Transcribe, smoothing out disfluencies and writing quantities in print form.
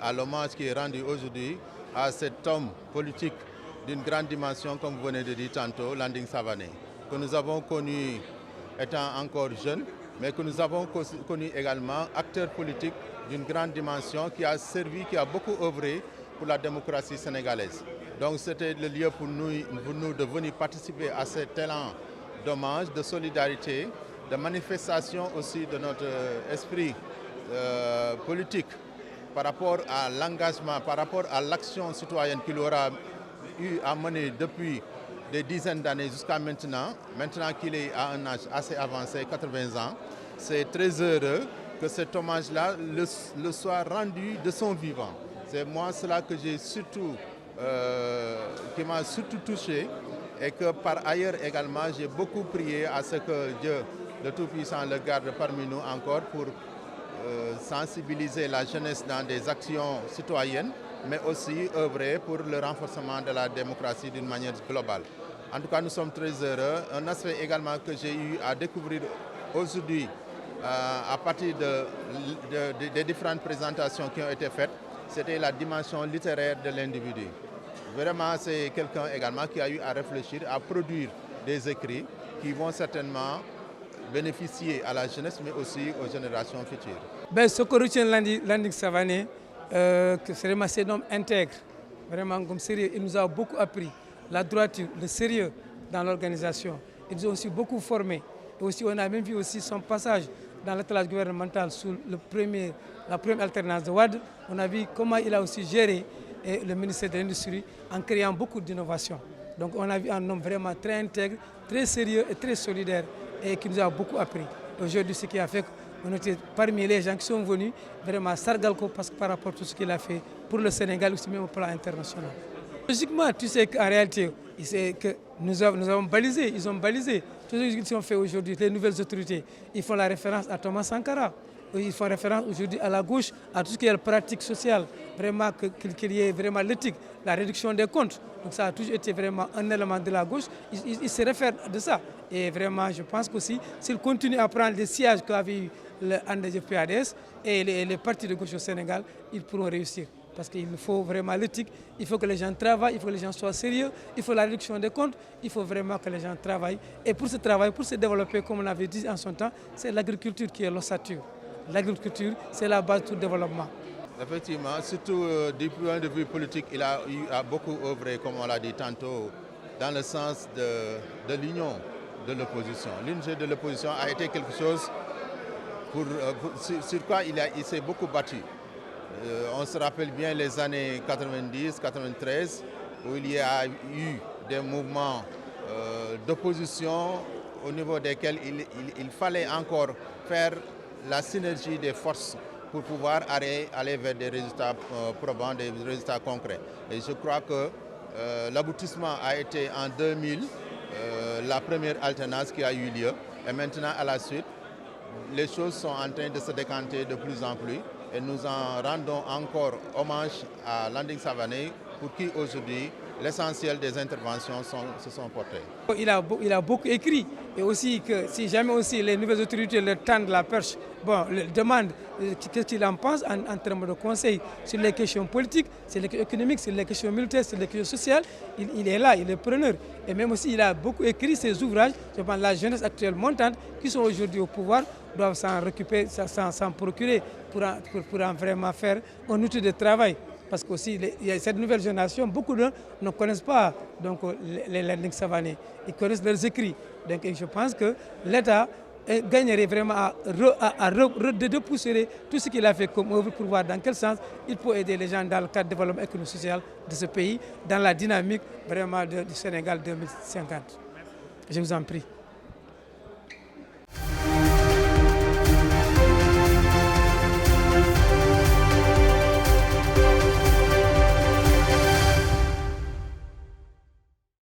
à l'hommage qui est rendu aujourd'hui à cet homme politique d'une grande dimension, comme vous venez de dire tantôt, Landing Savané, que nous avons connu étant encore jeune, mais que nous avons connu également acteur politique d'une grande dimension qui a servi, qui a beaucoup œuvré pour la démocratie sénégalaise. Donc c'était le lieu pour nous de venir participer à cet élan d'hommage, de solidarité, de manifestation aussi de notre esprit politique par rapport à l'engagement, par rapport à l'action citoyenne qu'il aura eu à mener depuis des dizaines d'années jusqu'à maintenant qu'il est à un âge assez avancé, 80 ans. C'est très heureux que cet hommage-là le soit rendu de son vivant. C'est moi cela que j'ai surtout, qui m'a surtout touché, et que par ailleurs également j'ai beaucoup prié à ce que Dieu, le Tout-Puissant, le garde parmi nous encore pour sensibiliser la jeunesse dans des actions citoyennes, mais aussi œuvrer pour le renforcement de la démocratie d'une manière globale. En tout cas, nous sommes très heureux. Un aspect également que j'ai eu à découvrir aujourd'hui à partir des différentes présentations qui ont été faites, c'était la dimension littéraire de l'individu. Vraiment, c'est quelqu'un également qui a eu à réfléchir, à produire des écrits qui vont certainement bénéficier à la jeunesse, mais aussi aux générations futures. Ce que retient Landing Savané, c'est vraiment cet homme intègre, vraiment comme sérieux. Il nous a beaucoup appris la droiture, le sérieux dans l'organisation. Il nous a aussi beaucoup formés. Et aussi, on a même vu aussi son passage dans l'attelage gouvernemental sous la première alternance de Wade. On a vu comment il a aussi géré le ministère de l'Industrie en créant beaucoup d'innovations. Donc on a vu un homme vraiment très intègre, très sérieux et très solidaire et qui nous a beaucoup appris. Aujourd'hui, ce qui a fait qu'on était parmi les gens qui sont venus vraiment Sargalko parce que par rapport à tout ce qu'il a fait pour le Sénégal, aussi même au plan international. Logiquement, tu sais qu'en réalité, que nous avons balisé, ils ont balisé. Tout ce qu'ils ont fait aujourd'hui, les nouvelles autorités, ils font la référence à Thomas Sankara. Ils font référence aujourd'hui à la gauche, à tout ce qui est la pratique sociale, vraiment qu'il y ait vraiment l'éthique, la réduction des comptes. Donc ça a toujours été vraiment un élément de la gauche. Ils se réfèrent de ça. Et vraiment, je pense qu'aussi, s'ils continuent à prendre les sièges qu'avait eu le ANDF-PADS et les partis de gauche au Sénégal, ils pourront réussir. Parce qu'il faut vraiment l'éthique, il faut que les gens travaillent, il faut que les gens soient sérieux, il faut la réduction des comptes, il faut vraiment que les gens travaillent. Et pour ce travail, pour se développer, comme on l'avait dit en son temps, c'est l'agriculture qui est l'ossature. L'agriculture, c'est la base de tout développement. Effectivement, surtout du point de vue politique, il a beaucoup œuvré, comme on l'a dit tantôt, dans le sens de l'union de l'opposition. L'unité de l'opposition a été quelque chose sur quoi il s'est beaucoup battu. On se rappelle bien les années 90, 93, où il y a eu des mouvements d'opposition au niveau desquels il fallait encore faire la synergie des forces pour pouvoir aller vers des résultats probants, des résultats concrets. Et je crois que l'aboutissement a été en 2000, la première alternance qui a eu lieu. Et maintenant, à la suite, les choses sont en train de se décanter de plus en plus. Et nous en rendons encore hommage à Landing Savané, pour qui aujourd'hui l'essentiel des interventions se sont portées. Il a beaucoup écrit, et aussi que si jamais aussi les nouvelles autorités leur tendent la perche, leur demandent qu'est-ce qu'il en pense en termes de conseils sur les questions politiques, sur les questions économiques, sur les questions militaires, sur les questions sociales, il est là, il est preneur. Et même aussi, il a beaucoup écrit ses ouvrages. Je pense que la jeunesse actuelle montante, qui sont aujourd'hui au pouvoir, doivent s'en récupérer, s'en procurer pour en vraiment faire un outil de travail. Parce que aussi, cette nouvelle génération, beaucoup d'eux ne connaissent pas donc, les Landing Savané. Ils connaissent leurs écrits. Donc je pense que l'État gagnerait vraiment à repousser tout ce qu'il a fait comme œuvre pour voir dans quel sens il peut aider les gens dans le cadre du développement économique et social de ce pays, dans la dynamique vraiment du Sénégal 2050. Je vous en prie.